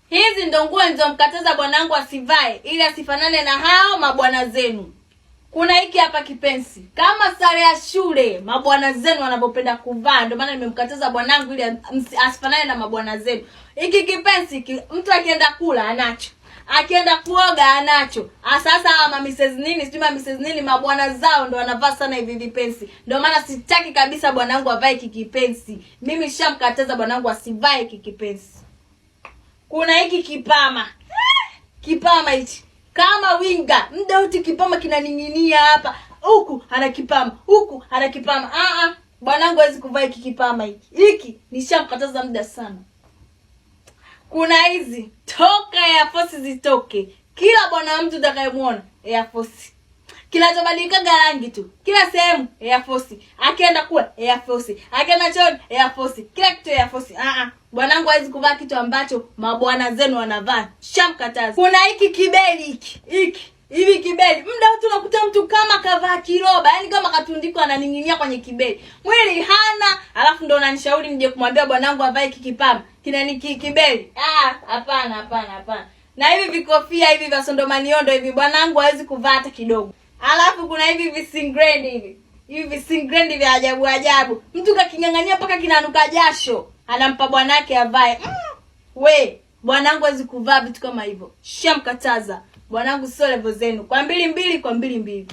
Hizi ndo nguo nilizomkataza bwanangu asivae ili asifanane na hao mabwana zenu. Kuna hiki hapa kipensi. Kama sare ya shule mabwana zenu wanapopenda kuvaa, ndio maana nimemkataza bwanangu ili asifanane na mabwana zenu. Hiki kipensi mtu akienda kula anacho. Akienda kuoga anacho. Sasa ama Mrs. nini, stima Mrs. nini mabwana zao ndo wanavaa sana hivi vipensi. Ndio maana sitaki kabisa bwanangu avae hiki kipensi. Mimi nishamkataza bwanangu asivae hiki kipensi. Kuna hiki kipama. Kipama hichi. Kama winga, muda wote kipama kinaning'inia hapa. Huku ana kipama, huku ana kipama. Bwanangu hawezi kuvaa hiki kipama hiki. Hiki nishamkataza muda sana. Kuna hizi toka Air Force zitoke. Kila bwana mtu utakayemuona Air Force. Kinachobadilika rangi tu. Kila sehemu Air Force. Akienda kula Air Force. Akienda chooni Air Force. Kila kitu Air Force. Bwanangu hawezi kuvaa kitu ambacho mabwana zenu wanavaa. Shamkataza. Kuna hiki kibeli hiki. Hivi kibeli. Muda wote unakuta mtu kama kavaa kiroba, yani kama katundiko ananing'inia kwenye kibeli. Mwili hana, alafu ndo unanishauri nje kumwambia bwanangu avae hiki kipama. Kibeli. Hapana. Na hivi vikofia hivi vya sondomaniondo hivi bwanangu hawezi kuvaa hata kidogo. Alafu kuna hivi visingrendi hivi. Hivi visingrendi vya ajabu. Mtu kakingangania mpaka kinanuka jasho. Anampa bwanake avae. Bwanangu hawezi kuvaa vitu kama hivyo. Shamkataza. Bwanangu sio level zenu. Kwa 2 kwa 2.